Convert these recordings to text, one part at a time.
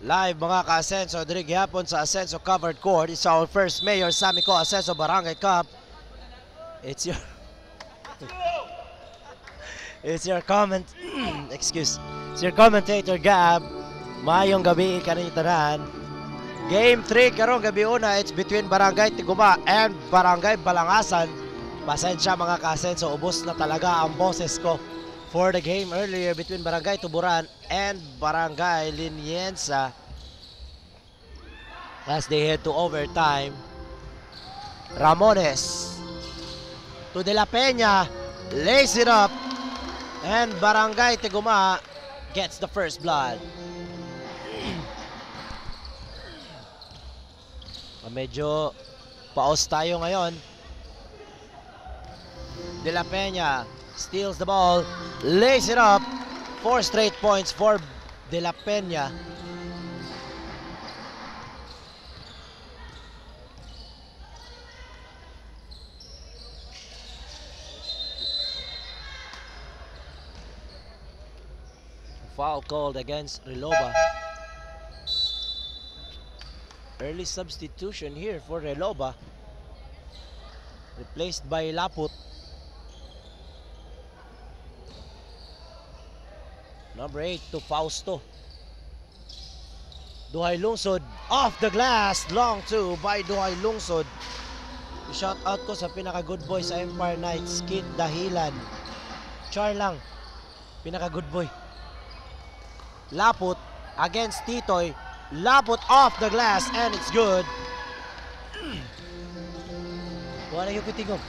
Live mga ka-Asenso, diri gihapon sa Asenso Covered Court. It's our first Mayor Samico Asenso Barangay Cup. It's your comment excuse. It's your commentator Gab. Mayong gabi kaninyo tanan. Game 3 karong gabi una, it's between Barangay Tiguma and Barangay Balangasan. Pasensya mga ka-Asenso, ubos na talaga ang boses ko for the game earlier between Barangay Tuburan and Barangay Linienza as they head to overtime. Ramones to De La Peña, lays it up, and Barangay Tiguma gets the first blood. Medyo paos tayo ngayon. De La Peña steals the ball, lays it up. 4 straight points for De La Peña. Foul called against Reloba. Early substitution here for Reloba. Replaced by Laput. Number 8 to Fausto. Duhay Lungsod off the glass. Long two by Duhay Lungsod. Shout out ko sa pinaka good boy sa Empire Knights, Kid Dahilan. Char lang. Pinaka good boy. Laput against Titoy. Laput off the glass and it's good. Wala yung kitingog.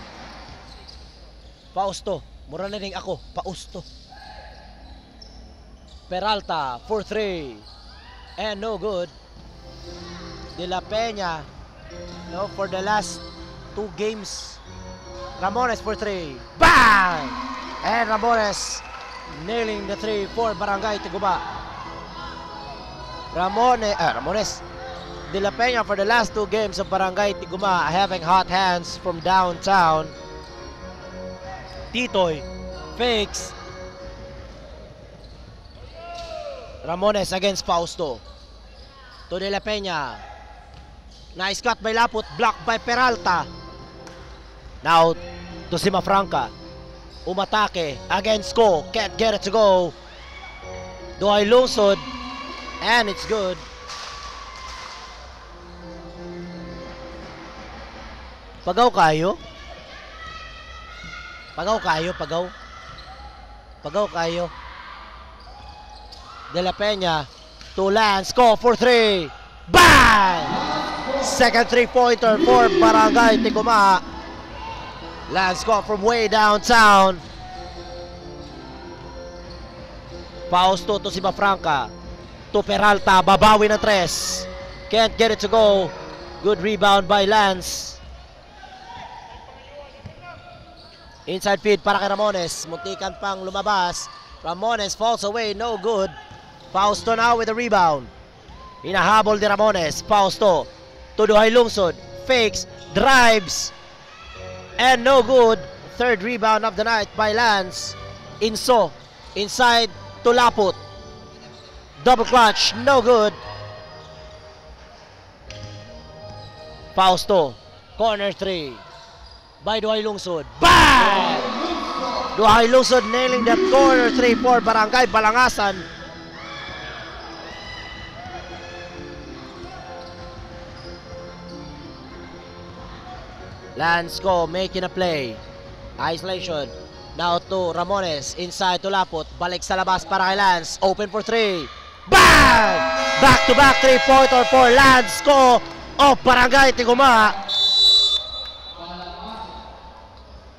Fausto. Mura na rin ako. Pausto. Peralta for 3 and no good. De La Peña, no, for the last 2 games. Ramones for 3, bang, and Ramones nailing the 3 for Barangay Tiguma. Ramones, De La Peña for the last 2 games of Barangay Tiguma having hot hands from downtown. Titoy fakes. Ramones against Fausto. To De La Peña. Nice cut by Laput. Blocked by Peralta. Now to Simafranca. Umatake against Ko. Can't get it to go. Duhay Lungsod. And it's good. Pagaw kayo. Pagaw kayo. Pagaw. Pagaw kayo. De La Peña to Lance, go for 3, bang! Second 3-pointer for Barangay Tiguma. Lance go from way downtown. Fausto to Simafranca, to Peralta, babawi ng 3. Can't get it to go. Good rebound by Lance. Inside feed para kay Ramones. Muntikan pang lumabas. Ramones falls away, no good. Fausto now with the rebound. Hinahabol ni Ramones. Fausto to Duhay Lungsod. Fakes, drives, and no good. Third rebound of the night by Lance. Inso, inside to Laput. Double clutch, no good. Fausto, corner 3 by Duhay Lungsod. Bang! Duhay Lungsod nailing that corner 3 for Barangay Balangasan. Lance Go making a play. Isolation. Now to Ramones. Inside to Laput. Balik sa labas para kay Lance. Open for 3. Bang! Back-to-back 3-pointer for Lance Go of Barangay Tiguma.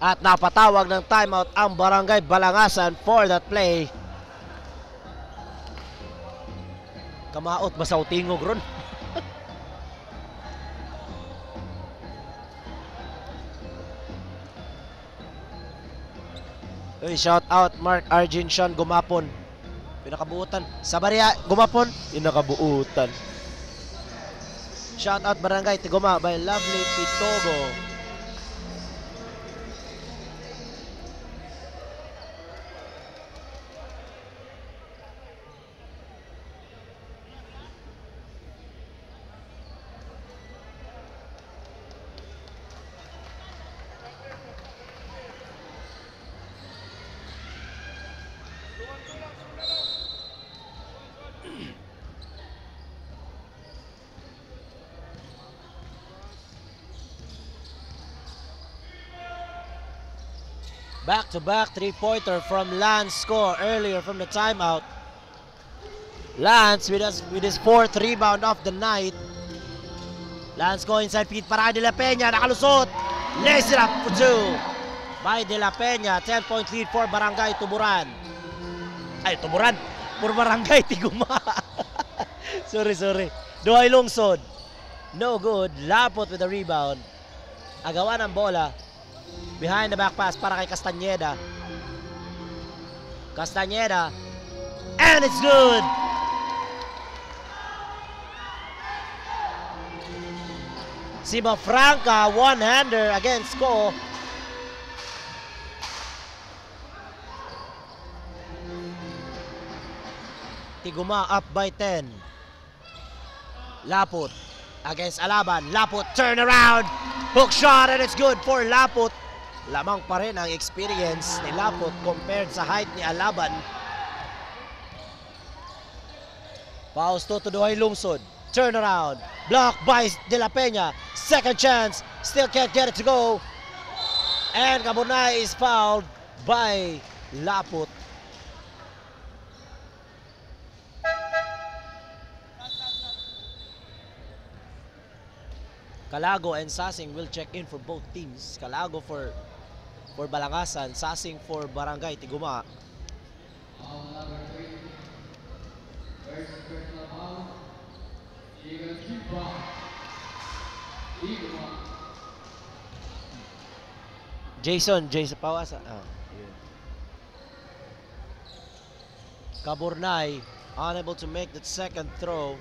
At napatawag ng timeout ang Barangay Balangasan for that play. Kamaot ba sa utingog ron? Uy, shout out Mark Argentian gumapon. Pinakabuutan. Sabaria gumapon. Pinakabuutan. Shout out Barangay Tiguma by Lovely Pitogo. Back-to-back three-pointer from Lance score earlier from the timeout. Lance with his fourth rebound of the night. Lance go inside feed para De La Peña. Nakalusot. Lays it up for two by De La Peña. 10-point lead for Barangay Tuburan. Ay, Tuburan. For Barangay Tiguma. sorry. Duhay lungsod. No good. Lapot with the rebound. Agawan ng bola. Behind the back pass para kay Castañeda. And it's good! Sima Franca, one-hander against Ko. Tiguma up by 10. Laput against Alaban. Laput turn around. Hook shot and it's good for Laput. Lamang pa rin ang experience ni Laput compared sa height ni Alaban. Fausto to Duhay Lungsod. Turn around. Block by De La Peña. Second chance. Still can't get it to go. And Caburnay is fouled by Laput. Calago and Sasing will check in for both teams. Calago for Balangasan, Sasing for Barangay Tiguma. Jason Pawasa. Caburnay unable to make that second throw.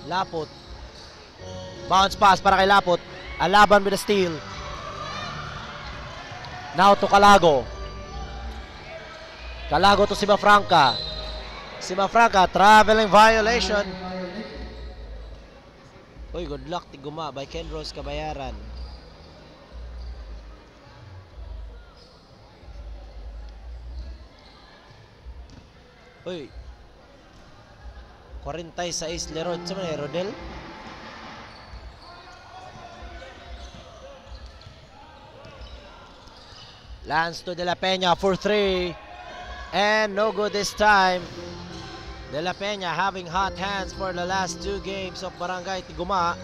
Laput. Bounce pass para kay Laput. Alaban with a steal. Now to Calago. Calago to Sima Franca. Sima Franca, traveling violation. Uy, good luck Tiguma by Kenros Cabayaran. Uy. 46 Lerod. Sa mga Rodel? Lance to De La Peña for 3. And no good this time. De La Peña having hot hands for the last 2 games of Barangay Tiguma.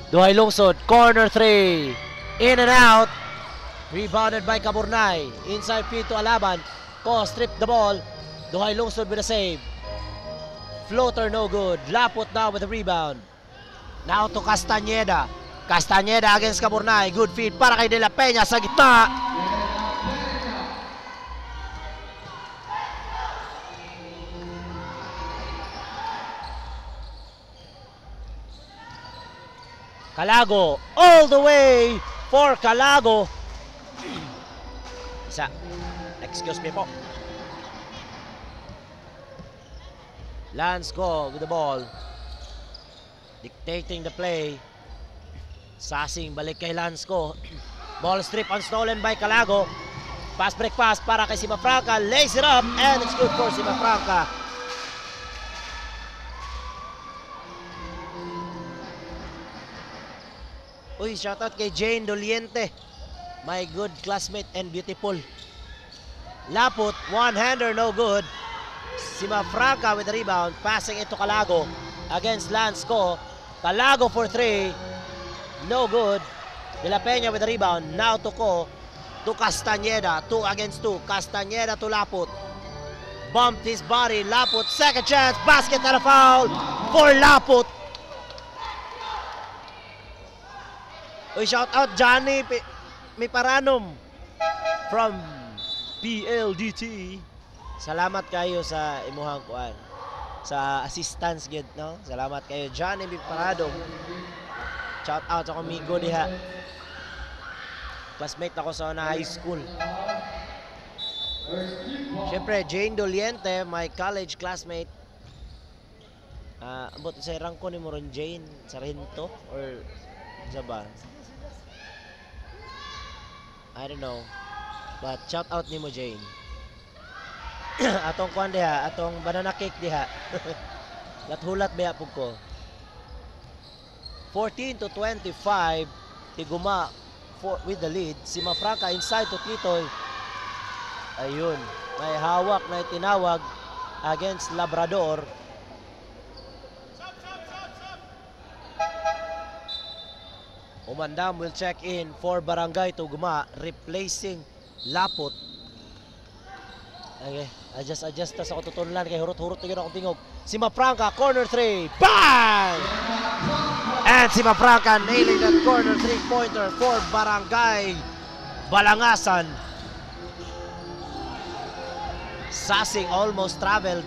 Duhay Lungsod, corner 3. In and out. Rebounded by Caburnay. Inside feed to Alaban. Ko strip the ball. Duhay Lungsod with a save. Floater no good. Laput now with the rebound. Now to Castañeda. Castañeda against Caburnay. Good feed para kay De La Peña sa gitna. Calago all the way for Calago. Isa. Excuse me po. Lance go with the ball. Dictating the play. Sasing balik kay Lance ko. Ball strip unstolen by Calago. Pass break pass para kay Sima Franca. Lays it up and it's good for Sima Franca. Uy, shoutout kay Jane Doliente. My good classmate and beautiful. Laput, one-hander, no good. Simafranca with the rebound, passing it to Calago against Lance Co. Calago for 3, no good. De La Peña with the rebound, now to Co. To Castañeda, 2 against 2. Castañeda to Laput. Bumped his body, Laput, second chance, basket and a foul for Laput. Uy, shout out Johnny Miparanum from PLDT. Salamat kayo sa imuhang kuan. Sa assistance gid, no? Salamat kayo Johnny Miparanum. Shout out sa amigo diha. Classmate ako sa high school. Siyempre, Jane Doliente, my college classmate. But sa rangko ni mo ron Jane Sargento or sa ba? I don't know. But shout out ni mo Jane. Atong kuan diha, atong banana cake diha. Lat-hulat biya pug ko. 14-25, Tiguma with the lead. Simafranca inside to Titoy. Ayun, may hawak na itinawag against Labrador. Umandam will check in for Barangay Tuguma, replacing Laput. Okay, adjust tas ako tutulan kay hurot-hurot na akong tingog. Simafranca, corner 3, bang! And Simafranca nailing that corner 3-pointer for Barangay Balangasan. Sasing almost traveled.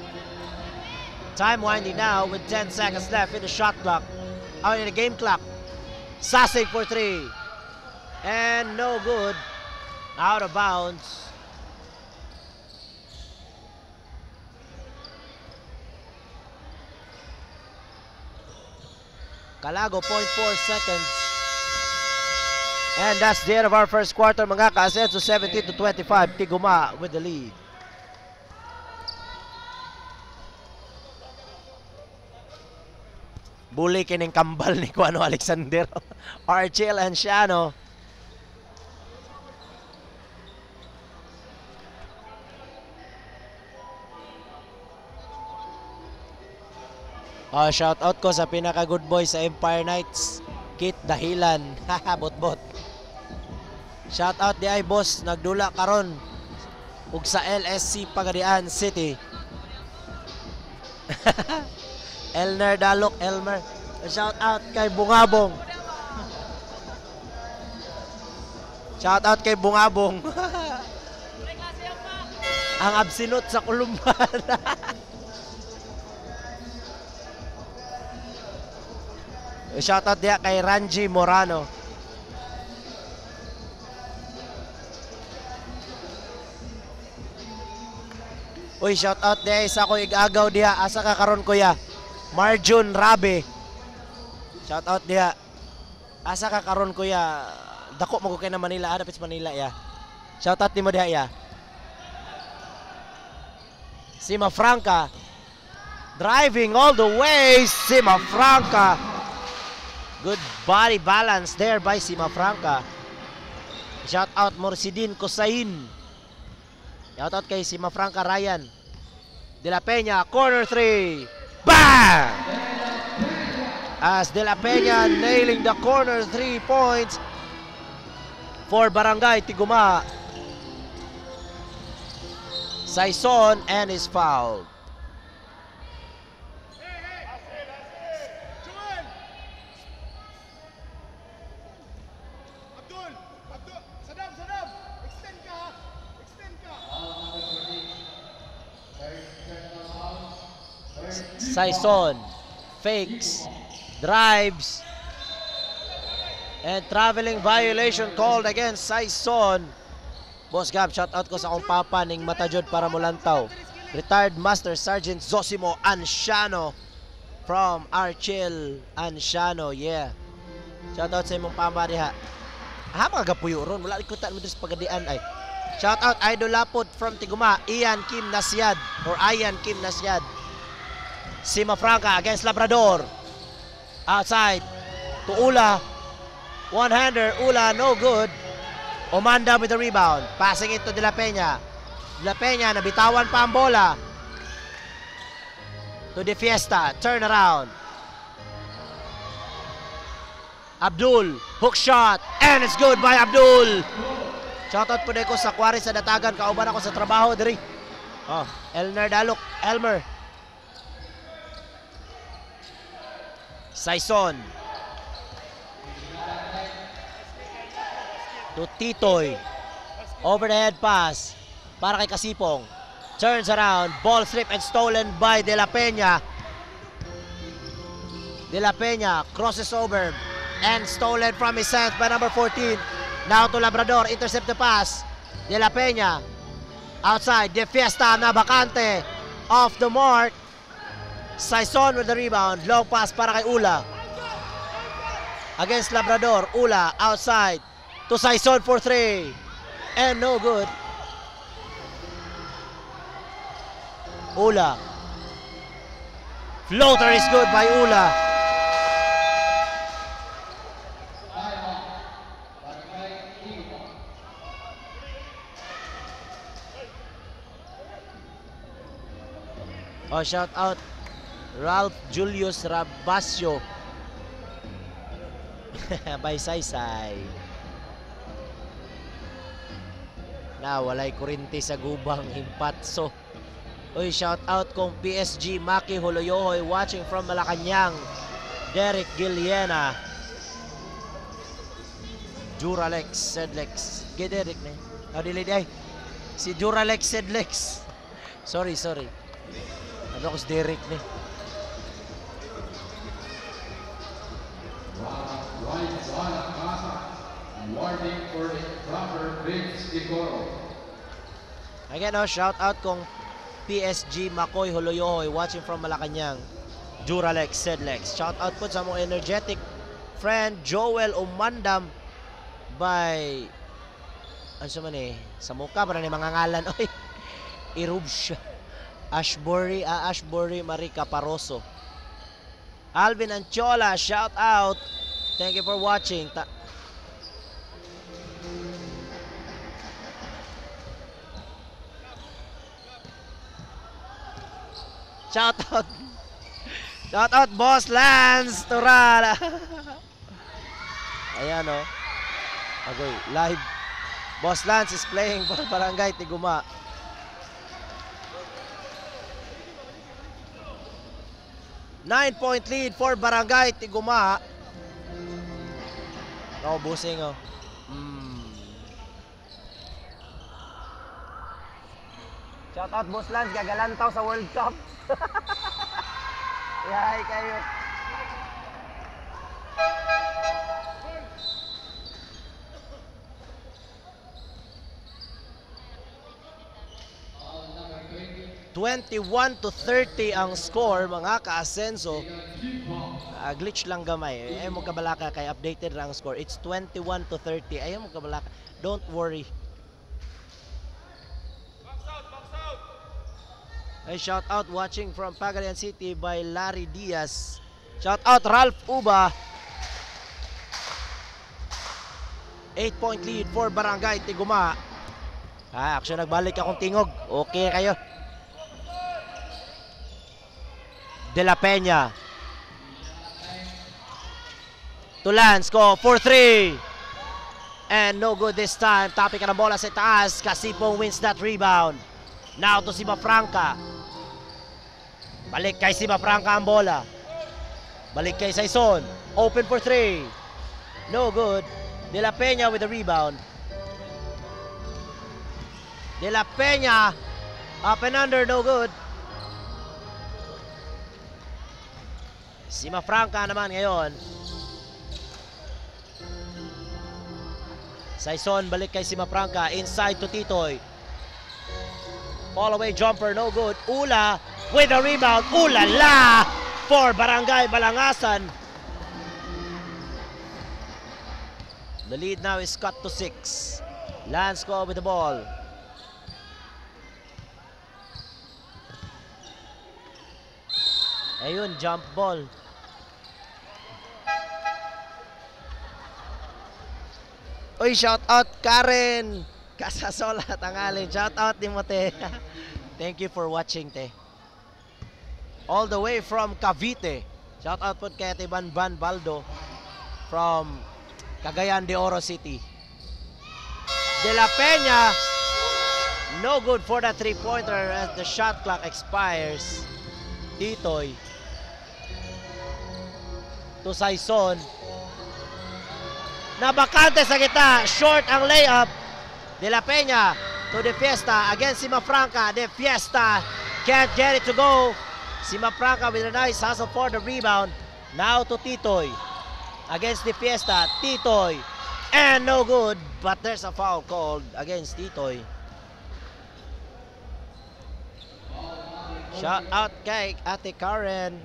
Time winding now with 10 seconds left in the shot clock. In the game clock. Sasing for 3. And no good. Out of bounds. Calago, 0.4 seconds. And that's the end of our first quarter, mga ka-Asenso. 17-25, Tiguma with the lead. Bully kining kambal ni Kuano Alexander. Archel Anciano. Shout out ko sa pinaka good boy sa Empire Knights, Kit Dahilan. Bot-bot. Shout out di ay boss, nagdula karon ug sa LSC Pagadian City. Elner Dalok, Elmer. Shout out kay Bungabong. Shout out kay Bungabong. Ang absinot sa Kulumban. Shoutout diya kay Ranji Morano. Uy, shoutout diya isa ko igagaw diya. Asa ka karon kuya? Marjun Rabe. Shoutout diya. Asa ka karon kuya? Dako mo ko kay na Manila. Adapits Manila ya. Shoutout ni mo diya ya. Simafranca. Driving all the way. Simafranca. Good body balance there by Simafranca. Shout out Morsidin Kosain. Shout out kay Simafranca Ryan. De La Peña, corner 3. Bang! As De La Peña nailing the corner 3 points for Barangay Tiguma. Saison and is fouled. Saison fakes, drives, and traveling violation called against Saison. Boss Gab, shout out ko sa akong papa ning matajod para mulantaw. Retired Master Sergeant Zosimo Anciano from Archil Anciano, yeah. Shout out sa imong papa diha. Mga gapuyo ron, wala ikutan mo sa Pagadian ay. Shout out Idol Laput from Tiguma, Ian Kim Nasyad or Ian Kim Nasyad. Simafranca against Labrador. Outside to Ula. One-hander, Ula, no good. Omanda with the rebound. Passing it to De La Peña. La Peña, nabitawan pa ang bola. To De Fiesta, turn around. Abdul, hook shot, and it's good by Abdul. Shoutout po ko sa Quarry sa Datagan, kauban ako sa trabaho diri. Oh, Elmer Dalok, Elmer. Saison. To Titoy. Overhead pass para kay Kasipong. Turns around, ball stripped and stolen by De La Peña. De La Peña crosses over and stolen from his hands by number 14. Now to Labrador, intercept the pass. De La Peña outside, De Fiesta na bakante. Off the mark. Saison with the rebound. Long pass para kay Ula. Against Labrador, Ula outside to Saison for 3. And no good. Ula. Floater is good by Ula. Oh, shout out Ralph Julius Rabasio. By Saysay. Na walay kurente sa gubang Impatso. Oy, shout out kong PSG Maki Holoyohoy watching from Malacanang. Derek Giliena. Duralex Sedlex. Derek na. Oh, dili ay. Si Duralex Sedlex. Sorry. Ano ko si Derek ni? Warning for improper drinks decoro. Again, shout out kong PSG Makoy Holoyohoy watching from Malacanang. Duralex Sedlex. Shout out po sa mga energetic friend Joel Umandam by ano sa man sa mukha para ni mga ngalan. Oy, Irubsha Ashbury Marica Paroso. Alvin Anchola, shout out. Thank you for watching. Shout out Boss Lance Turala. Ayan Agoy, live. Boss Lance is playing for Barangay Tiguma. Nine-point lead for Barangay Tiguma. Busing Shout out Boss Lance, gagalantaw sa World Cup. Yahay kayo. (21-30) ang score, mga ka-asenso. Glitch lang gamay. Ayaw mo kabalaka kay updated ang score. It's 21-30. Ayaw mo kabalaka. Don't worry. Hey, shout out watching from Pagadian City by Larry Diaz. Shout out Ralph Uba. 8-point lead for Barangay Tiguma. Actually nagbalik akong tingog. Okay kayo. De La Peña. Tulans ko for 3. And no good this time. Tapik ka ng bola sa taas. Kasipong wins that rebound. Now to Sima Franca. Balik kay Sima Franca ang bola. Balik kay Saison. Open for 3. No good. De La Peña with the rebound. De La Peña. Up and under, no good. Sima Franca naman ngayon. Saison balik kay Sima Franca. Inside to Titoy. Fall away jumper, no good. Ula with a rebound. Ulala for Barangay Balangasan. The lead now is cut to 6. Lansco with the ball. Ayun, jump ball. Oy, shout out Karen Kasasola tangalin. Shout out ni mo, te. Thank you for watching, te. All the way from Cavite. Shout out po kay Ate Banban Baldo from Cagayan de Oro City. De La Peña, no good for the three-pointer as the shot clock expires. Titoy to Saison. Nabakante sa gitna. Short ang layup. De La Peña to De Fiesta against Simafranca. De Fiesta can't get it to go. Simafranca with a nice hustle for the rebound. Now to Titoy against De Fiesta. Titoy and no good, but there's a foul called against Titoy. Shout out kay Ate Karen.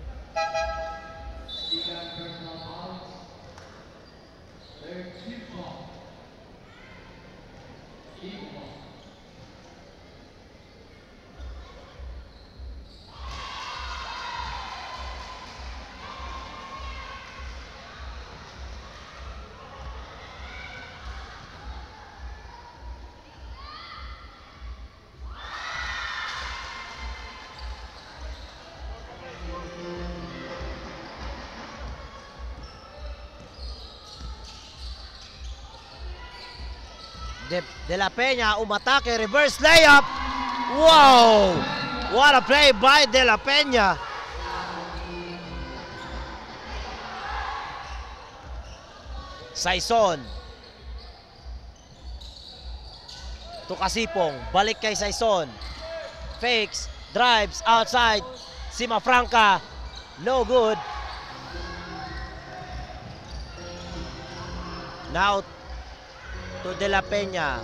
De La Peña umatake, reverse layup. Wow! What a play by De La Peña. Saison to Kasipong, balik kay Saison. Fakes, drives outside. Simafranca, no good. Now to De La Peña.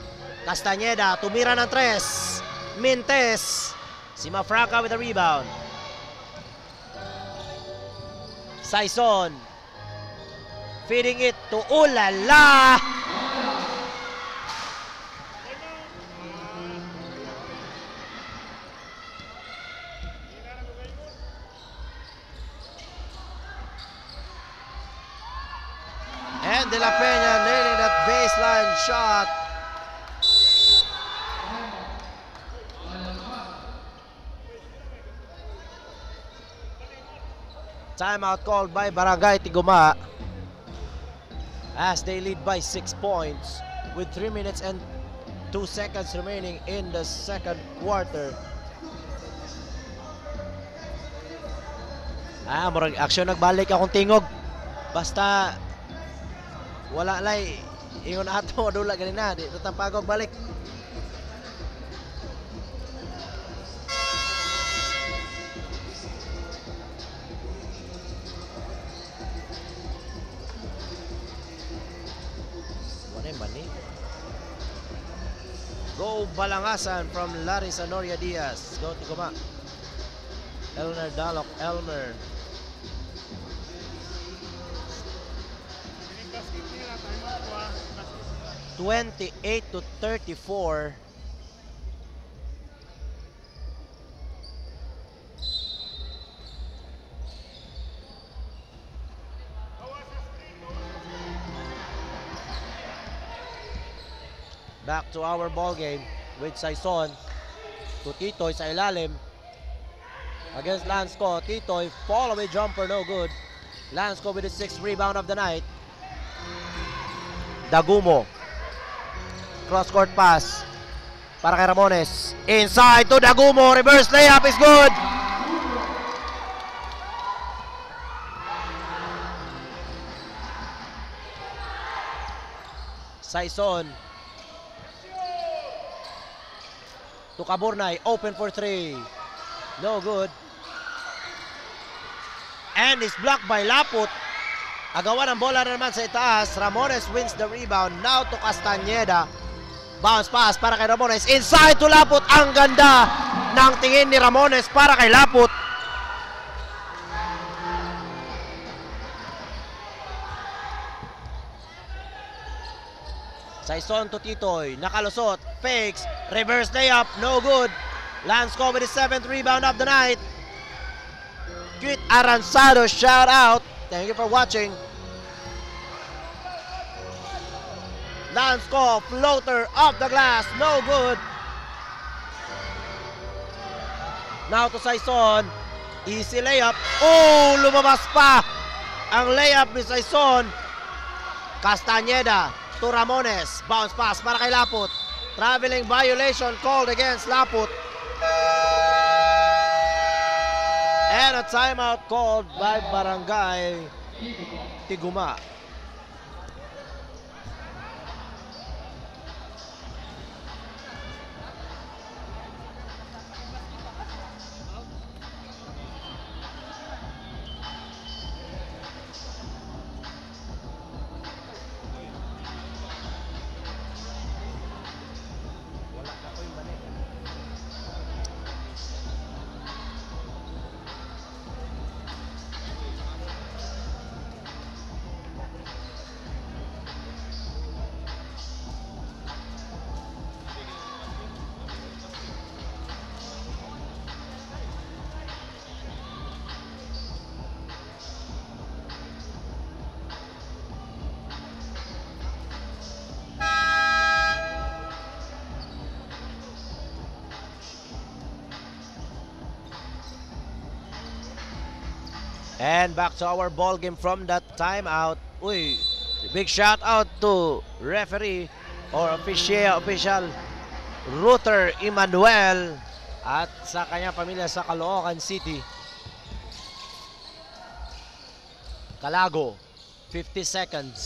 Castañeda, tumira ng 3. Mintes. Simafranca with the rebound. Saison. Feeding it to Ulala. And De La Peña nailing that baseline shot. Timeout called by Barangay Tiguma as they lead by 6 points with 3 minutes and 2 seconds remaining in the second quarter. Murag action nagbalik akong tingog. Basta wala lay ingon ato dula ganina di tatapagog balik. Go Balangasan from Larissa Noria Diaz. Go Tiguma. Elmer Dalok, Elmer. (28-34). Back to our ball game with Saison to Titoy sa ilalim against Lansco. Titoy, fall away jumper, no good. Lansco with the 6th rebound of the night. Dagumo, cross court pass para kay Ramones. Inside to Dagumo, reverse layup is good. Saison to Caburnay, open for 3. No good. And is blocked by Laput. Agawan ang bola na naman sa itaas. Ramones wins the rebound. Now to Castañeda. Bounce pass para kay Ramones. Inside to Laput. Ang ganda ng tingin ni Ramones para kay Laput. Saison to Titoy. Nakalusot. Fakes. Reverse layup. No good. Lansco with the 7th rebound of the night. Tweet Aranzado. Shout out. Thank you for watching. Lance ko, floater off the glass, no good. Now to Saison, easy layup. Oh, lumabas pa ang layup ni Saison. Castañeda to Ramones, bounce pass para kay Laput. Traveling violation called against Laput. And a timeout called by Barangay Tiguma. And back to our ball game from that timeout. Uy, big shout out to referee or official Ruther Emmanuel at sa kanyang pamilya sa Caloocan City. Calago, 50 seconds.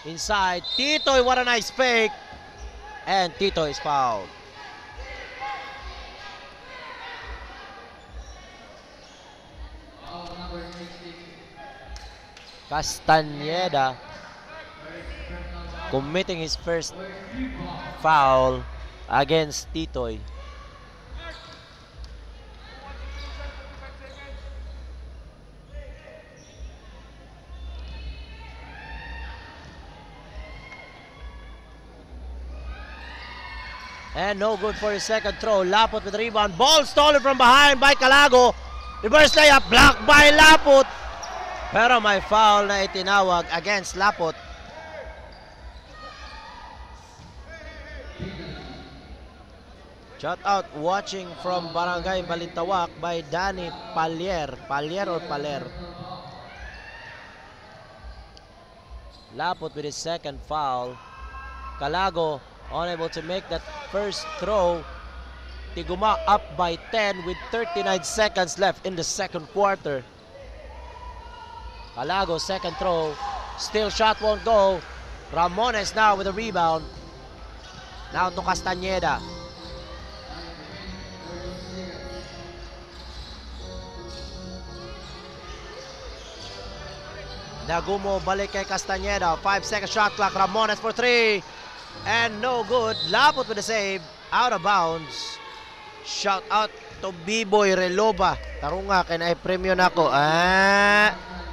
Inside, Titoy, what a nice fake. And Tito is fouled. Castañeda committing his first foul against Titoy. And no good for his second throw. Laput with the rebound. Ball stolen from behind by Calago. Reverse layup blocked by Laput. Pero may foul na itinawag against Laput. Shout out watching from Barangay Balintawak by Danny Palier. Palier or Paler? Laput with his second foul. Calago unable to make that first throw. Tiguma up by 10 with 39 seconds left in the second quarter. Calago second throw, still shot won't go. Ramones now with a rebound. Now to Castañeda. Nagumo balik kay Castañeda. 5-second shot clock. Ramones for 3. And no good. Laput with the save. Out of bounds. Shout out to B-Boy Reloba. Tarunga kay na premyo nako.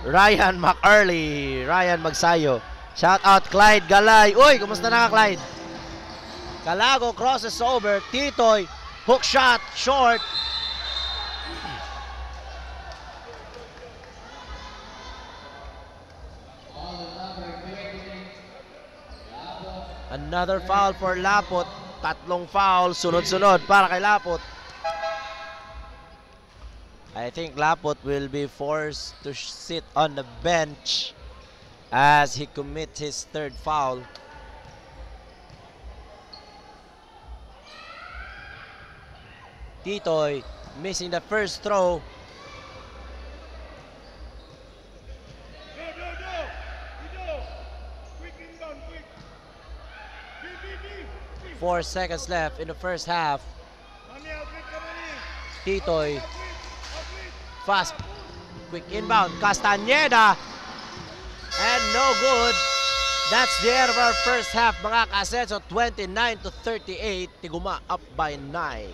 Ryan McEarley, Ryan Magsayo. Shout out Clyde Galay. Uy, kumusta na ka, Clyde? Calago crosses over. Titoy, hook shot, short. Another foul for Laput. Tatlong foul, sunod-sunod para kay Laput. I think Laput will be forced to sit on the bench as he commits his third foul. Titoy missing the first throw. 4 seconds left in the first half. Titoy. Fast. Quick inbound. Castañeda. And no good. That's the end of our first half, mga ka-Asenso. 29-38. Tiguma up by 9.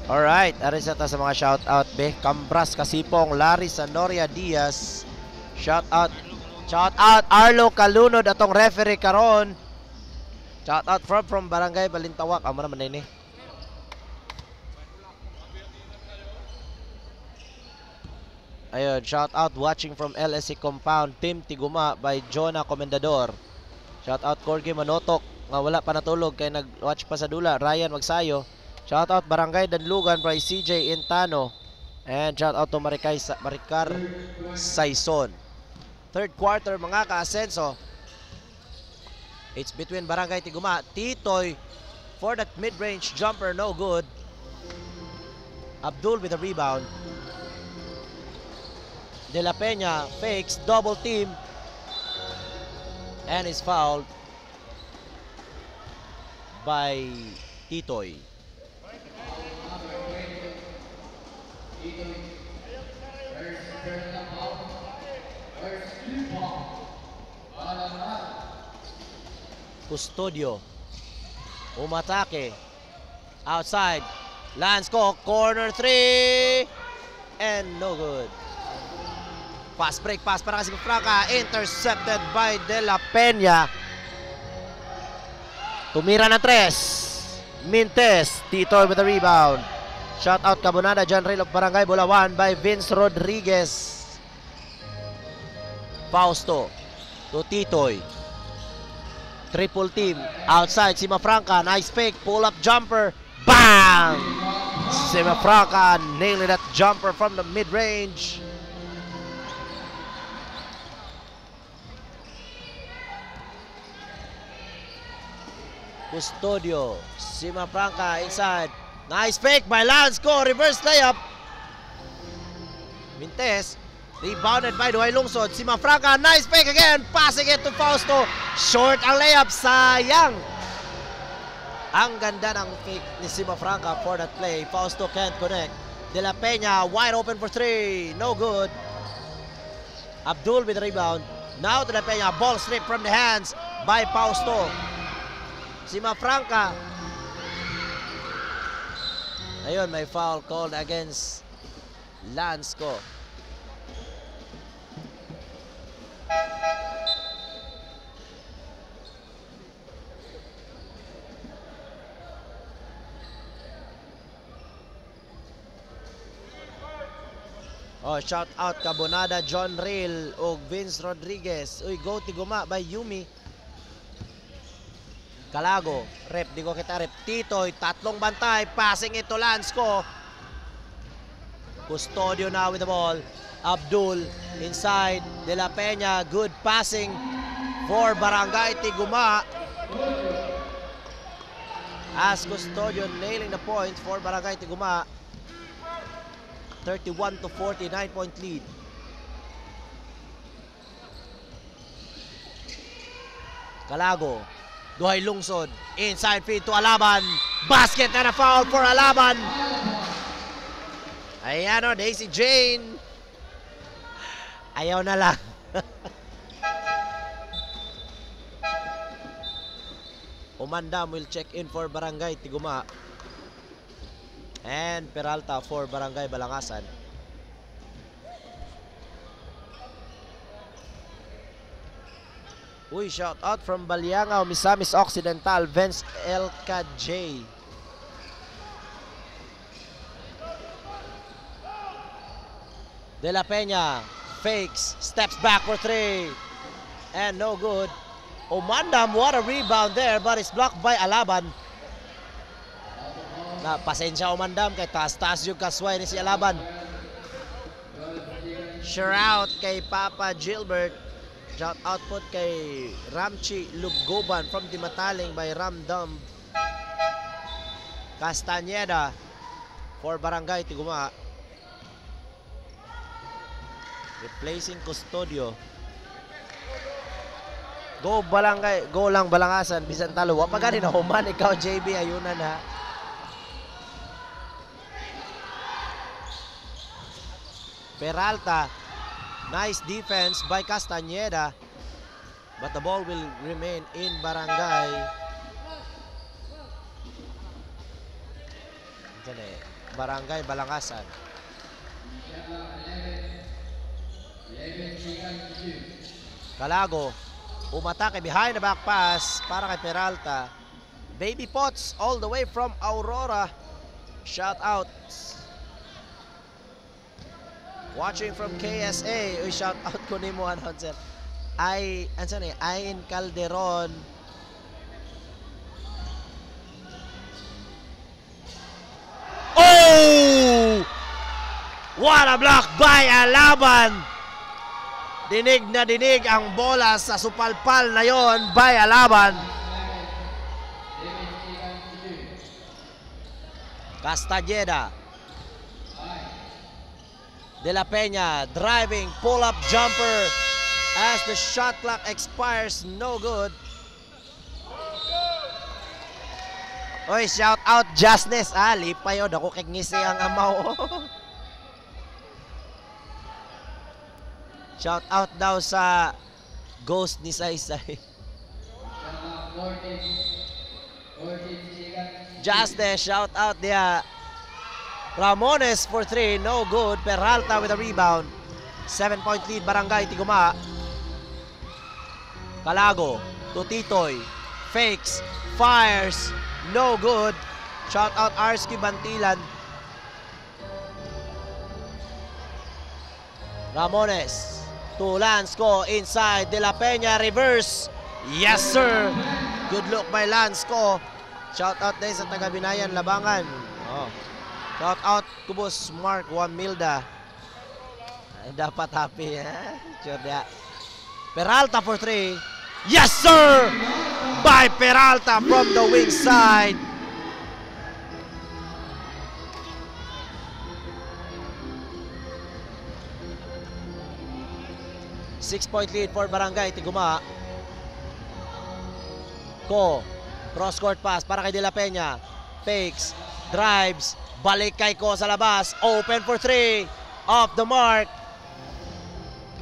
Alright, aris ata sa mga shoutout be. Cambras Kasipong, Larry Sanoria Diaz. Shoutout. Shoutout Arlo Kalunod atong referee karon. Shoutout from Barangay Balintawak. Amo naman ini. Ayun, shoutout watching from LSC Compound, Team Tiguma by Jonah Comendador. Shoutout Corgi Manotok nga wala pa natulog kay nag-watch pa sa dula. Ryan Magsayo. Shoutout Barangay Danlugan by CJ Intano. And shoutout to Maricar Saison. Third quarter mga ka-asenso. It's between Barangay Tiguma. Titoy for that mid-range jumper, no good. Abdul with a rebound. De La Peña fakes, double team, and is fouled by Titoy. Custodio umatake outside, Lance Cook, corner three, and no good. Fast break pass para kasi Franca, intercepted by De La Peña. Tumira ng 3. Mintes, Titoy with the rebound. Shot out Cabonada, John Rail of Barangay Bulawan by Vince Rodriguez. Fausto to Titoy. Triple team outside, Sima Franca, nice fake, pull up jumper, bang! Sima Franca nailing that jumper from the mid-range. Custodio, Sima Franca inside. Nice fake by Lansco, reverse layup. Mintes, rebounded by Duhay Lungsod. Sima Franca, nice fake again, passing it to Fausto. Short ang layup, sayang. Ang ganda ng fake ni Sima Franca for that play. Fausto can't connect. De La Peña, wide open for 3, no good. Abdul with the rebound. Now De La Peña, ball stripped from the hands by Fausto. Sima Franca. Ayun, may foul called against Lansco. Oh, shout out Cabonada, John Rail o Vince Rodriguez. Uy, go Tiguma by Yumi. Calago, rep, di ko kita rep. Titoy, tatlong bantay, passing ito Lansco. Custodio now with the ball. Abdul inside, De La Peña, good passing for Barangay Tiguma. As Custodio nailing the points for Barangay Tiguma. 31 to 40, 9-point lead. Calago, Duhay Lungsod, inside feed to Alaban. Basket and a foul for Alaban. Ayan o, Daisy Jane. Ayaw na lang. Umandam will check in for Barangay Tiguma. And Peralta for Barangay Balangasan. Uy, shout out from Baliangao, Misamis Occidental, Vince Elka J. De La Peña fakes, steps back for 3, and no good. Omandam, what a rebound there, but it's blocked by Alaban. Na pasensya Omandam kay taas-taas yung kasway ni si Alaban. Sure out kay Papa Gilbert. Shout out po kay Ramchi Lubgoban from Dimataling by Ramdam Castañeda for Barangay Tiguma. Replacing Custodio. Go Barangay, go lang Balangasan, bisan talo. Wa pa gani na human, ikaw JB, ayunan ha. Peralta, nice defense by Castañeda, but the ball will remain in Barangay Barangay Balangasan. Calago, umatake behind the back pass para kay Peralta. Baby Potts all the way from Aurora. Shout out. Watching from KSA. Uy, shout out ko ni mo announcer. Ayn Calderon. Oh! What a block by Alaban. Dinig na dinig ang bola sa supalpal na yon by Alaban. Castañeda. De La Peña driving pull-up jumper as the shot clock expires. No good. Oy, shout out Justness. Lipay yun. Ako kagngisi ang amaw. Shout out daw sa ghost ni Saysay. Justness, shout out dia. Ramones for 3, no good. Peralta with a rebound. 7-point lead, Barangay Tiguma. Calago to Titoy. Fakes, fires, no good. Shout out Arsky Bantilan. Ramones to Lansco inside. De La Peña reverse. Yes sir. Good look by Lansco. Shout out din sa taga-Binayan Labangan. Shout out Kubos Mark Wamilda. Dapat happy. Sure dia. Peralta for 3. Yes sir! By Peralta from the wing side. Six-point lead for Barangay Tiguma. Ko. Cross-court pass para kay De La Peña. Fakes. Drives. Balik kay Ko sa labas. Open for 3. Off the mark.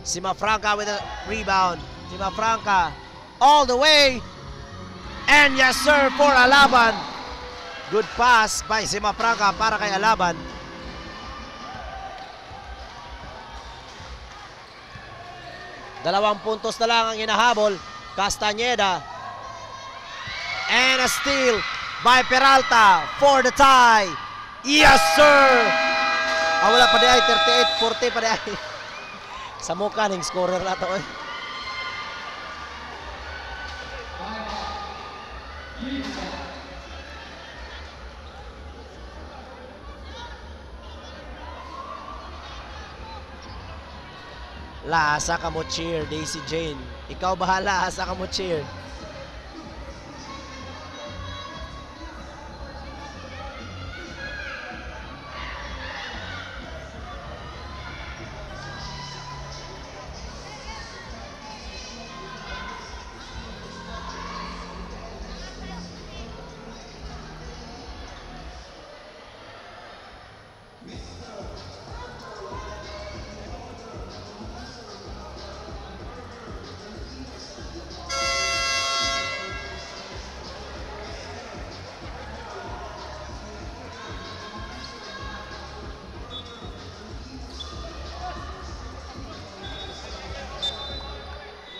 Simafranca with a rebound. Simafranca all the way. And yes sir for Alaban. Good pass by Simafranca para kay Alaban. Dalawang puntos na lang ang hinahabol. Castañeda. And a steal by Peralta for the tie. Yes sir! Wala pa di ay 38-40 pa di ay. Sa mukha ning scorer na to. Laasa ka mo cheer, Daisy Jane. Ikaw bahala, asa ka mo cheer.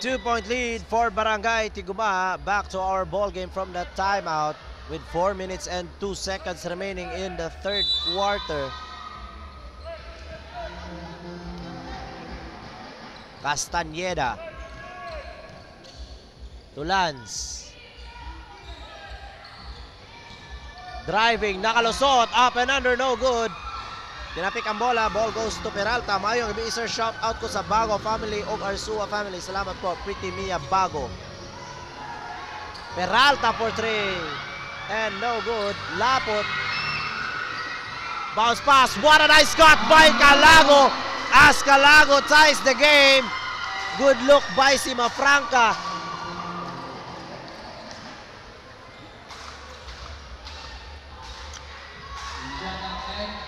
Two-point lead for Barangay Tiguma. Back to our ball game from that timeout with 4 minutes and 2 seconds remaining in the third quarter. Castañeda to Lance. Driving, nakalusot, up and under, no good. Tinapik ang bola, ball goes to Peralta. Mayong ibiiser, shout out ko sa Bago family o Arsua family. Salamat po, Pretty Mia Bago. Peralta for 3. And no good. Lapot. Bounce pass. What a nice cut by Calago. As Calago ties the game. Good look by Simafranca.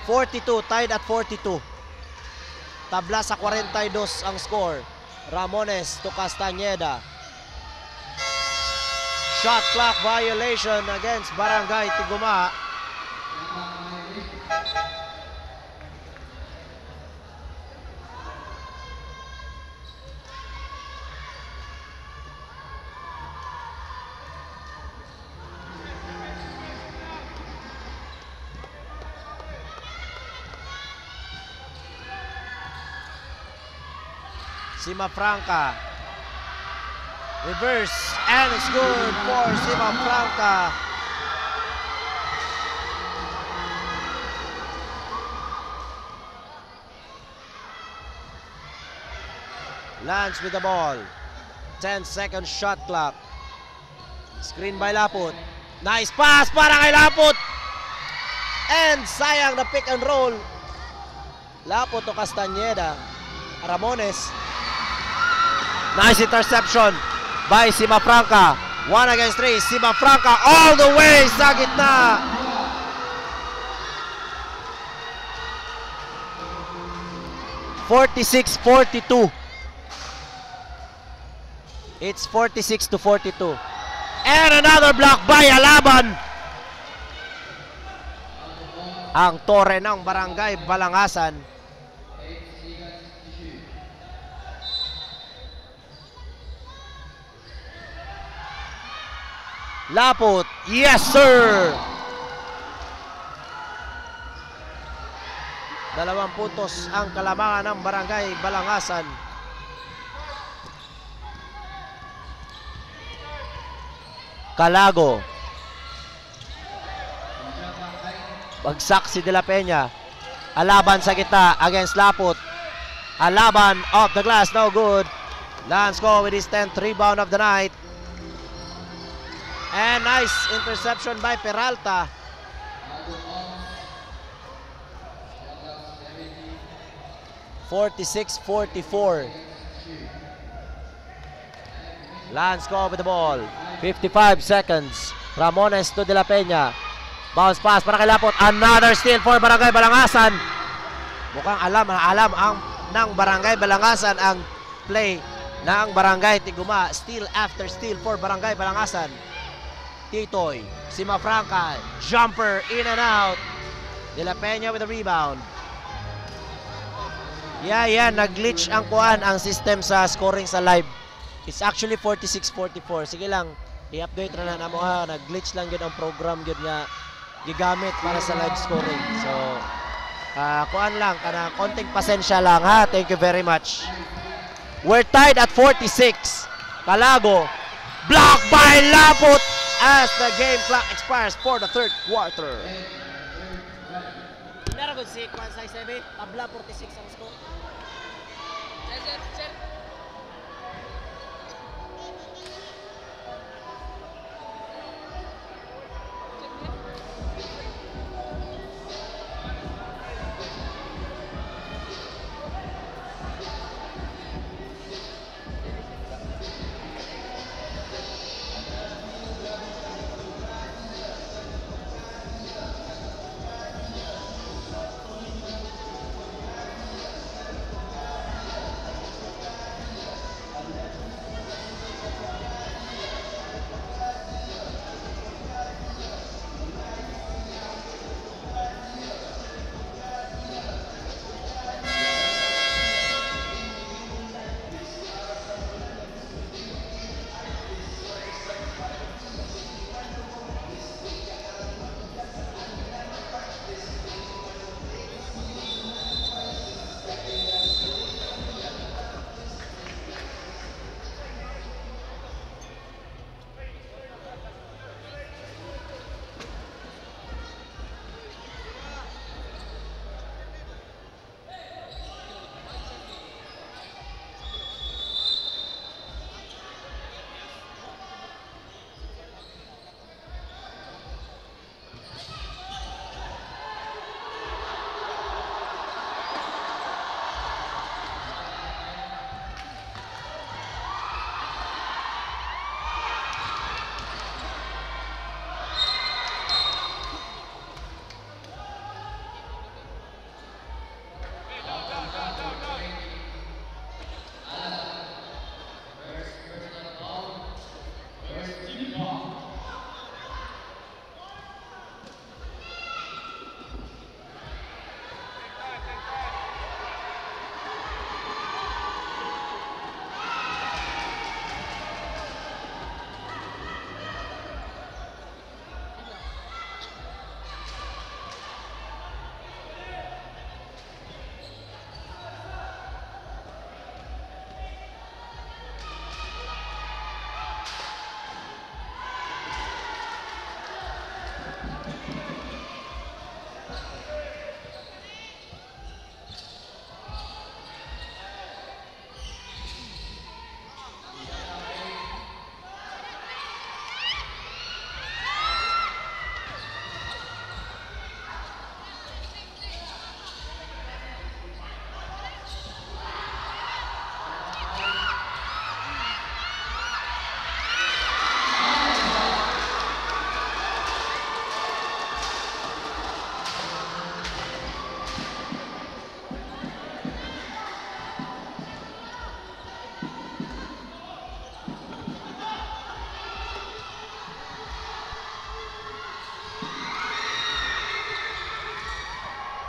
42, tied at 42. Tabla sa 42 ang score. Ramones to Castañeda. Shot clock violation against Barangay Tiguma. Sima Franca. Reverse, and it's good for Sima Franca. Lance with the ball. 10-second shot clock. Screen by Laput. Nice pass para kay Laput. And sayang na pick and roll. Laput to Castañeda. Ramones. Nice interception by Sima Franca. 1 against 3. Sima Franca all the way sa gitna. (46-42). It's 46-42. And another block by Alaban. Ang tore ng Barangay Balangasan. Laput, yes sir! 2 puntos ang kalamangan ng Barangay Balangasan. Calago. Bagsak si De La Peña. Alaban sa gitna against Laput. Alaban off the glass, no good. Lance Go with his 10th rebound of the night. And nice interception by Peralta. (46-44). Lance Go with the ball. 55 seconds. Ramones to De La Peña. Bounce pass para kay Laput. Another steal for Barangay Balangasan. Mukhang alam ng Barangay Balangasan ang play ng Barangay Tiguma. Steal after steal for Barangay Balangasan. Titoy, Sima Franca, jumper in and out. De La Peña with the rebound. Yeah, nag-glitch ang system sa scoring sa live. It's actually 46-44. Sige lang, i-update na mo ha. Nag-glitch lang yun ang program yun nga gigamit para sa live scoring. So, konting pasensya lang ha. Thank you very much. We're tied at 46. Calago, blocked by Laput as the game clock expires for the third quarter. Meron ko si Kwan sa 7, tabla 46 ang score. Sir.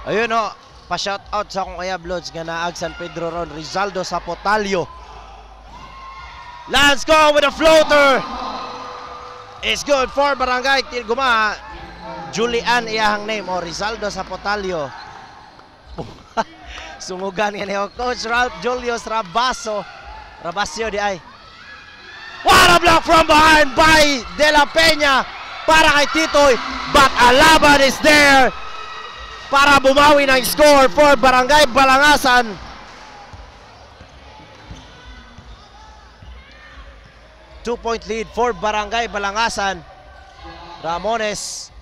Ayun o, pa-shoutout sa akong Ayablods nga naag San Pedro ron. Rizaldo Sapotalio. Lance go with a floater. It's good for Barangay Tiguma. Julian iyahang name o Rizaldo Sapotalio. Sungugan nga niyo Coach Ralph Julius Rabasio di ay. What a block from behind by De La Peña para kay Titoy, but Alaban is there para bumawi ng score for Barangay Balangasan. Two-point lead for Barangay Balangasan. Ramones,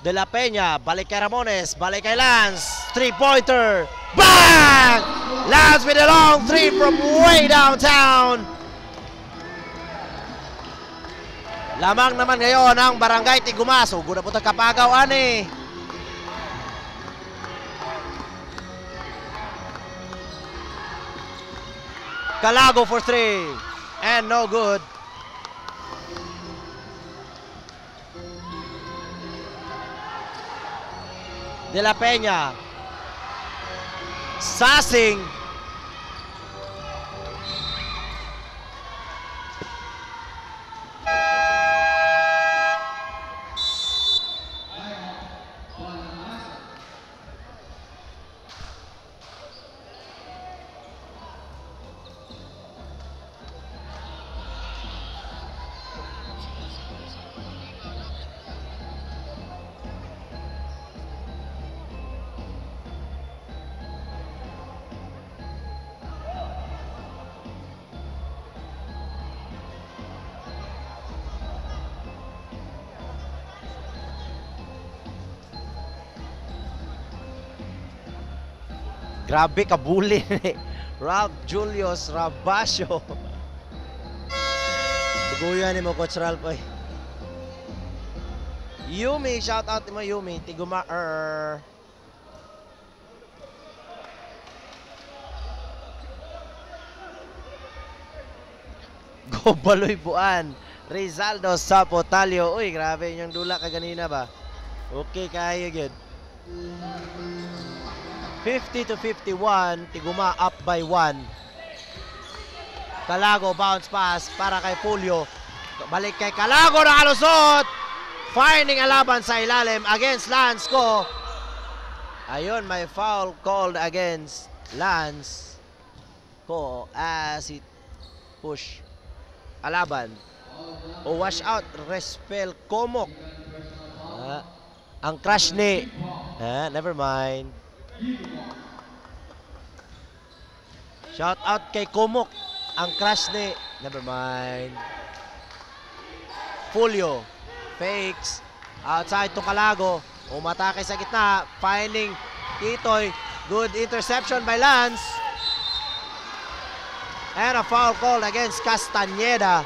De La Peña, balik kay Ramones, balik kay Lance, three-pointer, bang! Lance with a long three from way downtown. Lamang naman ngayon ang Barangay Tiguma. Sugod na po kapagaw ani. Calago for three and no good. De La Peña. Sasing. Grabe kabuli ni Ralph Julius Rabasio. Tuguyan ni mo Coach Ralph ay. Yumi, shout out mo Yumi, Tiguma. Go Baloy Buan. Rizaldo Sapotalio. Uy, grabe yung dula kaganina ba? Okay, kaya good. 50-51, Tiguma up by 1. Calago bounce pass para kay Julio. Balik kay Calago na kalusot. Finding Alaban sa ilalim against Lance ko. Ayun, may foul called against Lance ko as it push Alaban. O wash out Respel Komok. Ang crush ni never mind. Shout out kay Komok. Ang crush ni never mind. Julio fakes outside to Calago. Umatake sa gitna, finding Titoy. Good interception by Lance. And a foul called against Castañeda.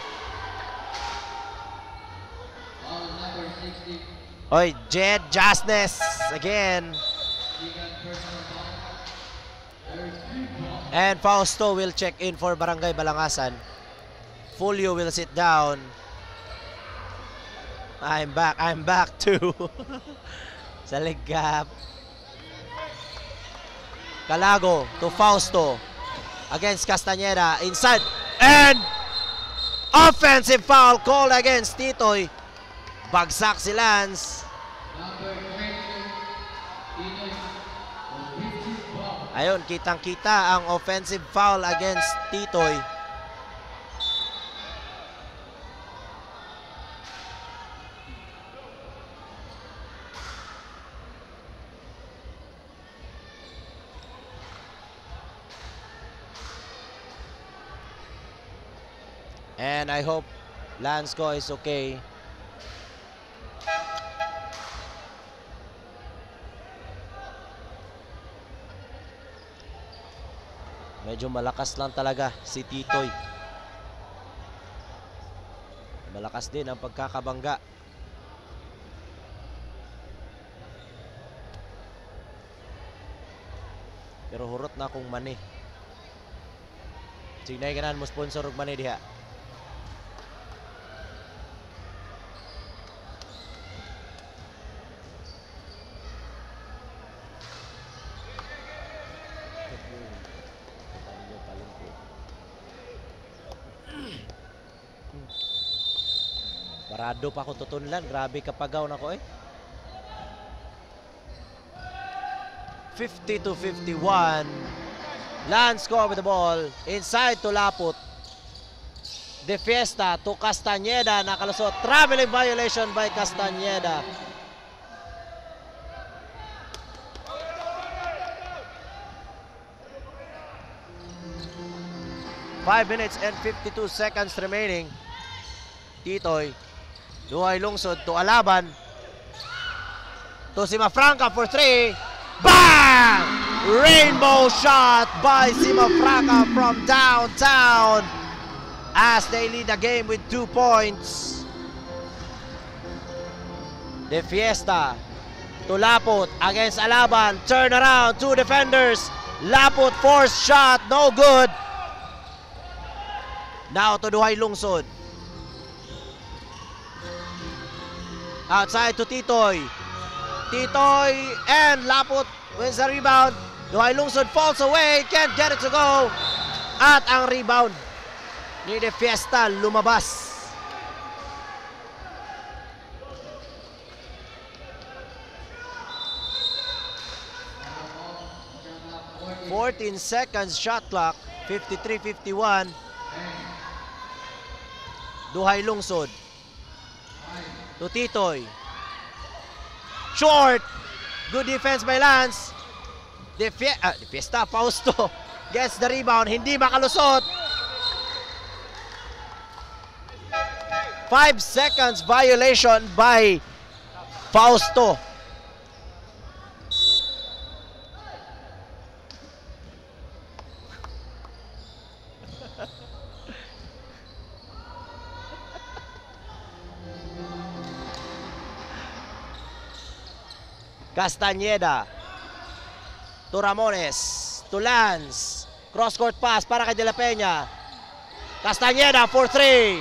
Oy, Jed Jasnes again. And Fausto will check in for Barangay Balangasan. Julio will sit down. I'm back too. Sa ligap. Calago to Fausto against Castañeda inside. And offensive foul called against Titoy. Bagsak si Lance. Ayun, kitang-kita ang offensive foul against Titoy. And I hope Lance ko is okay. Medyo malakas lang talaga si Titoy. Malakas din ang pagkakabangga. Pero hurot na akong mani. Signay ganan mo sponsor og mani diha. Sigurado pa ako tutunlan. Grabe kapagaw na ko eh. 50-51. Lance score with the ball. Inside to Laput. De Fiesta to Castañeda. Nakalusot. Traveling violation by Castañeda. Five minutes and 52 seconds remaining. Titoy. Duhay lungsod to Alaban. To Simafranca for 3. Bang! Rainbow shot by Simafranca from downtown as they lead the game with 2 points. De Fiesta to Laput against Alaban. Turn around, 2 defenders. Laput forced shot, no good. Now to Duhay lungsod. Outside to Titoy. Titoy and Laput wins the rebound. Duhay lungsod falls away. Can't get it to go. At ang rebound ni De Fiesta lumabas. (14 seconds shot clock). 53-51. Duhay lungsod. To Titoy. Short. Good defense by Lance. De Fiesta Fausto gets the rebound. Hindi makalusot. 5 seconds violation by Fausto. Castañeda to Ramones to Lance. Cross court pass para kay De La Peña. Castañeda for 3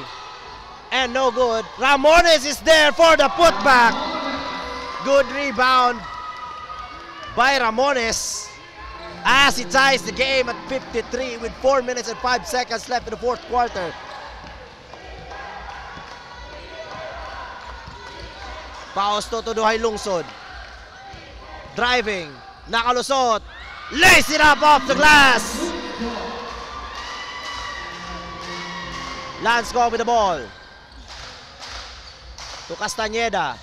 and no good. Ramones is there for the putback. Good rebound by Ramones as he ties the game at 53 with 4 minutes and 5 seconds left in the fourth quarter. Fausto to Duhay lungsod. Driving, nakalusot, lays it up off the glass. Lance go with the ball. To Castañeda.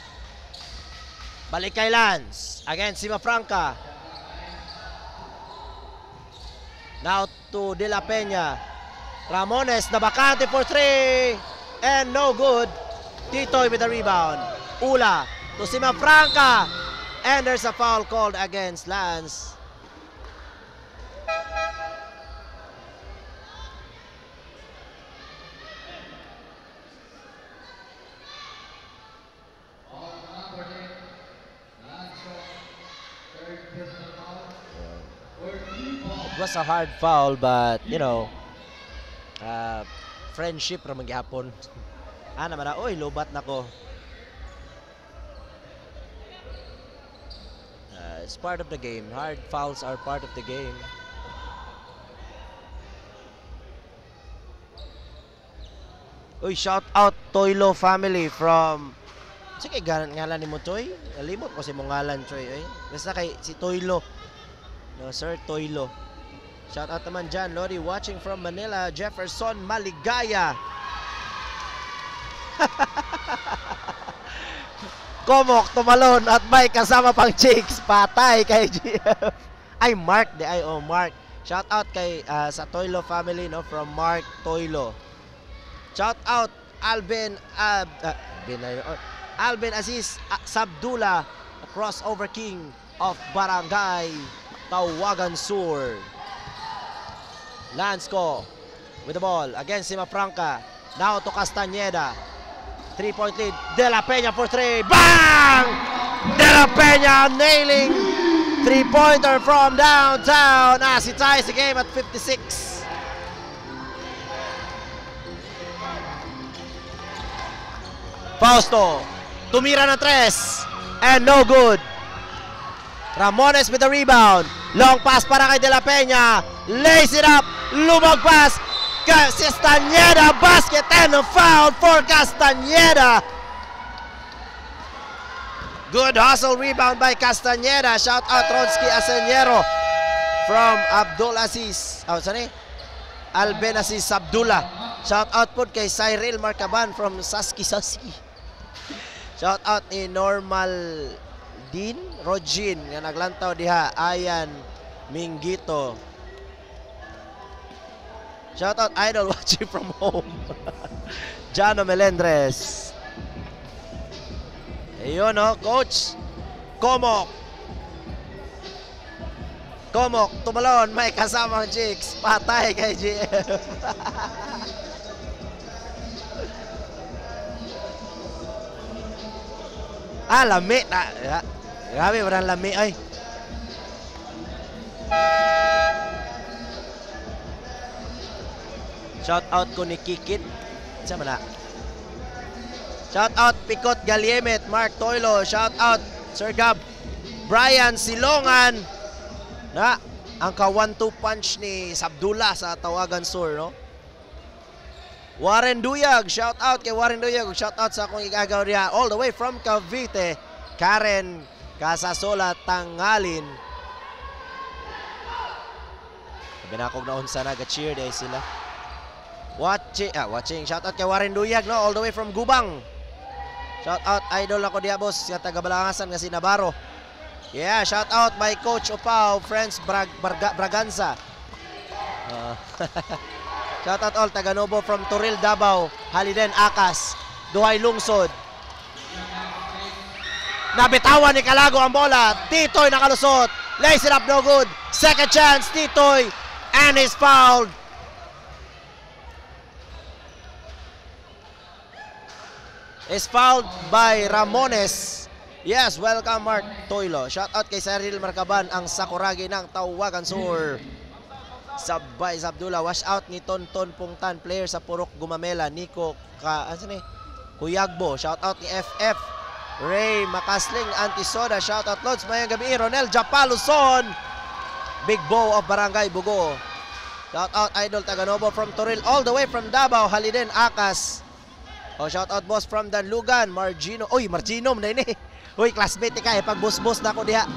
Balik kay Lance. Against Simafranca. Now to De La Peña. Ramones na bakante for 3. And no good. Titoy with the rebound. Ula to Simafranca. And there's a foul called against Lance. It was a hard foul, but you know, friendship ramang gihapon. Naman na, oy, lobat na ko. It's part of the game. Hard fouls are part of the game. Uy, shout out Toylo family from... Sige, ngalan ni mo, Toy? Nalimot ko si mong ngalan, Toy. Basta kay si Toylo. No, Sir Toylo. Shout out naman dyan, Lori, watching from Manila. Jefferson Maligaya. Komok, tumalon at may kasama pang chicks. Patay kay GF. Ay, Mark. Mark. Shout out kay sa Toylo family, no, from Mark Toylo. Shout out Alvin Aziz Sabdula, a crossover king of Barangay Tawagan Sur. Lance ko with the ball against Simafranca. Now to Castañeda. 3-point lead. De La Peña for 3. Bang! De La Peña nailing 3-pointer from downtown as he ties the game at 56. Fausto. Tumira ng 3. And no good. Ramones with the rebound. Long pass para kay De La Peña. Lays it up. Lumagpas. Castañeda basket and a foul for Castañeda. Good hustle rebound by Castañeda. Shout out Trotsky Asenero from Abdulaziz. Saan Albenaziz Abdullah. Shout out po kay Cyril Marcaban from Saski. Shout out ni Normal Din Rogin nga naglantaw diha. Ayan Minggito. Shout out Idol watching from home. Jano Melendres. Ayun coach. Komok, tumalon, may kasamang chicks. Patay kay GF. Lami. Grabe, parang lami ay. Shout out ko ni Kikit. Sa mana? Shout out Pikot Galiemet, Mark Toilo. Shout out Sir Gab. Brian Silongan. Na, ang ka 1-2 punch ni Sabdullah sa Tawagan Sur, no? Warren Duyag, shout out kay Warren Duyag. Shout out sa akong igagaw niya all the way from Cavite. Karen Casasola Tangalin. Binakog na unsa naga-cheer day sila. Watching. Shout out kay Warren Duyag, no? All the way from Gubang. Shout out idol ako diya boss sa taga Balangasan nga si Navarro. Yeah, shout out my coach Opao, friends Braganza. Shout out all taga Nobo from Toril Davao, Haliden Akas, Duhay Lungsod. Nabitawan ni Calago ang bola. Titoy nakalusot. Lays it up, no good. Second chance, Titoy, and is fouled. Is fouled by Ramones. Yes, welcome Mark Toilo. Shout out kay Cyril Marcaban, ang Sakuragi ng Tawagan Sur. Sabay sa Abdullah. Wash out ni Tonton Pungtan, player sa Purok Gumamela. Nico Kuyagbo. Shout out ni FF. Ray Makasling Antisoda. Shout out Lods. Mayang gabi. Ronel Japaluson. Big Bow of Barangay Bugo. Shout out Idol Taganobo from Toril. All the way from Davao, Haliden Akas. Shout out boss from Danlugan, Margino. Uy, Margino na ini. Uy, classmate ka pag boss na ako diha.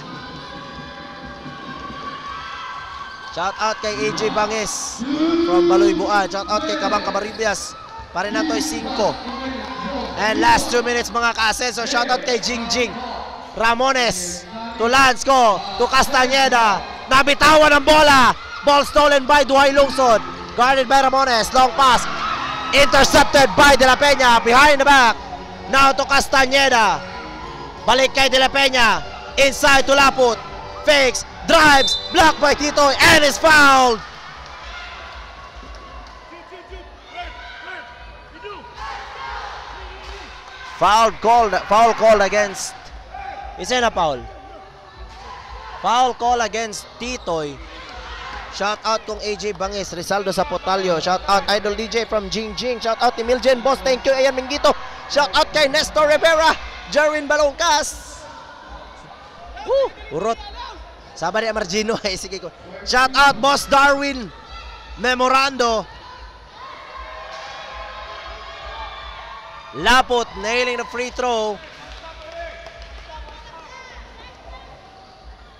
Shout out kay AJ Bangis from Baloy-Buan. Shout out kay Kabang Cabaribias. Pare na to'y 5. And last 2 minutes mga ka-asenso. Shout out kay Jingjing Ramones. To Lansco, to Castañeda. Nabitawan ang bola. Ball stolen by Duhay Lungsod. Guarded by Ramones. Long pass. Intercepted by De La Peña. Behind the back. Now to Castañeda. Balik kay De La Peña. Inside to Laput. Fakes. Drives. Blocked by Titoy. And is fouled. Foul called against. Isa na foul. Foul call against Titoy. Shout out kong AJ Bangis, Rizaldo sa Potalio. Shout out Idol DJ from Jingjing. Shout out ni Miljen Boss. Thank you Ayan Minggito. Shout out kay Nestor Rivera. Jerwin Balongkas. Urot. Sabar ni Margino. Sige ko. Shout out Boss Darwin Memorando. Lapot nailing the free throw.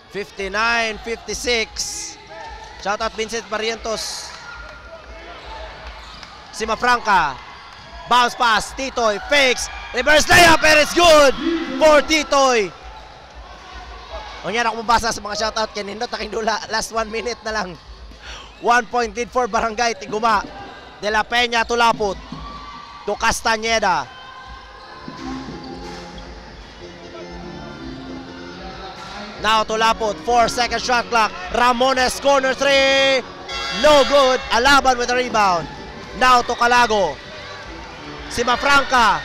59-56. Shout out Vincent Barrientos. Sima Franca. Bounce pass. Titoy. Fakes. Reverse layup. And it's good for Titoy. O yan ako mabasa sa mga shoutout. Kanindot aking dula. Last 1 minute na lang. 1 point lead for Barangay Tiguma. De La Peña to Laput. To Castañeda. Now to Laput, 4-second shot clock. Ramones corner 3. No good. Alaban with the rebound. Now to Calago. Sima Franca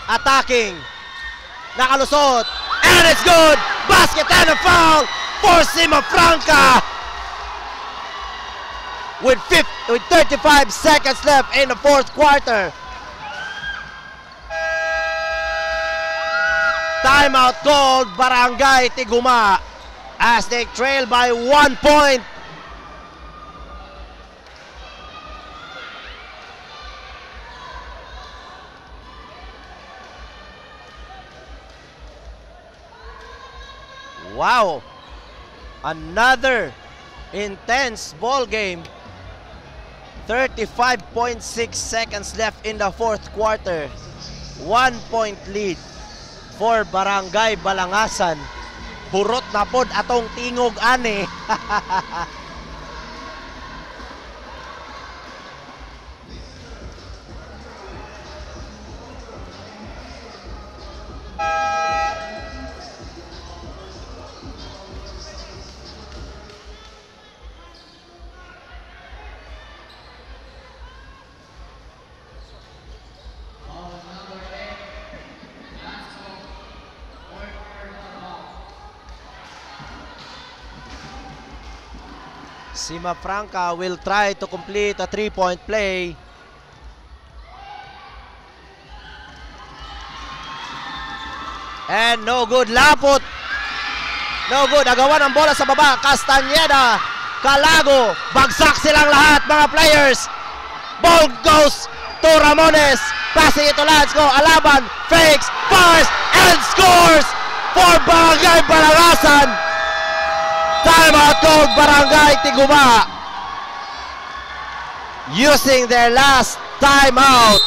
attacking. Nakalusot. And it's good. Basket and a foul for Sima Franca. With 35 seconds left in the fourth quarter. Timeout called Barangay Tiguma as they trail by 1 point. Wow! Another intense ball game. 35.6 seconds left in the fourth quarter. 1-point lead for Barangay Balangasan. Burot na pod atong tingog ani. Sima Franca will try to complete a 3-point play. And no good. Lapot. No good. Agawan ang bola sa baba. Castañeda. Calago. Bagsak silang lahat mga players. Ball goes to Ramones. Passing it to Lansco. Alaban. Fakes. Fires. And scores for Barangay Balangasan. Timeout called Barangay Tiguma. Using their last timeout.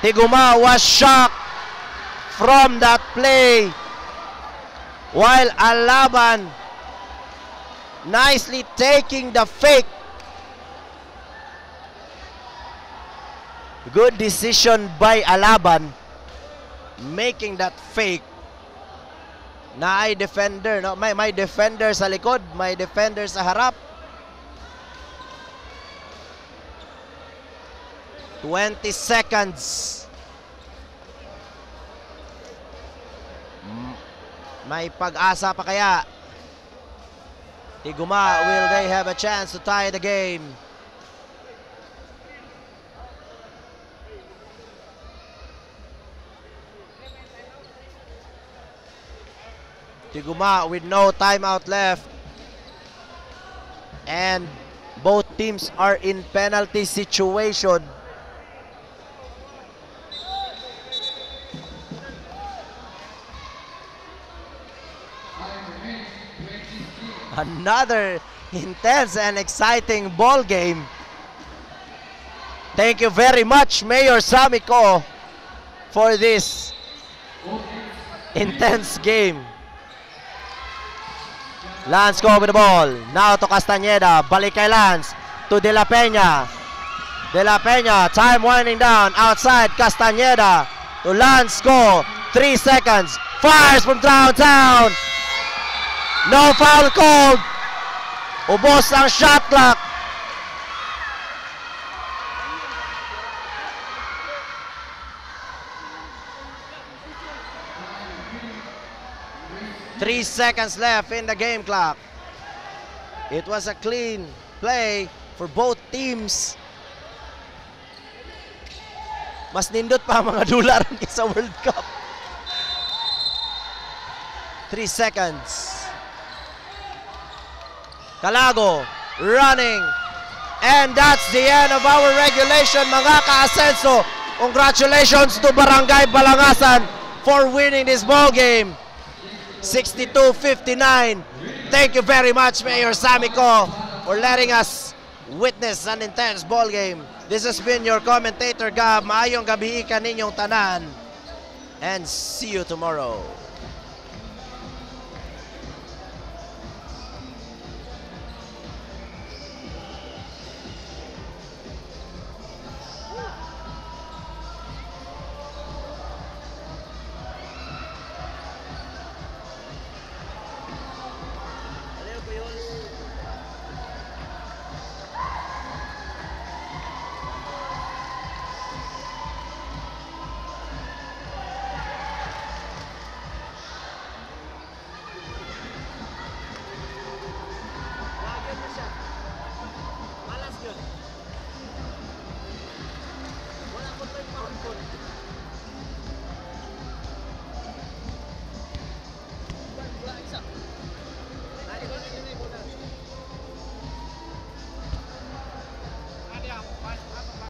Tiguma was shocked from that play, while Alaban nicely taking the fake. Good decision by Alaban, making that fake. Na ay defender, no? May defender sa likod, may defender sa harap. 20 seconds. May pag-asa pa kaya? Tiguma, will they have a chance to tie the game? Tiguma with no timeout left. And both teams are in penalty situation. Another intense and exciting ball game. Thank you very much, Mayor Samico, for this intense game. Lance go with the ball. Now to Castañeda. Balik kay Lance. To De La Peña. De La Peña. Time winding down. Outside Castañeda. To Lance go. 3 seconds. Fires from downtown. No foul called. Ubos ang shot clock. Three seconds left in the game clock. It was a clean play for both teams. Mas nindot pa ang mga dolar sa World Cup. 3 seconds. Calago running. And that's the end of our regulation, mga ka-Asenso. Congratulations to Barangay Balangasan for winning this ball game. 62-59. Thank you very much, Mayor Samico, for letting us witness an intense ball game. This has been your commentator, Gab. Maayong gabi ka ninyong tanan. And see you tomorrow.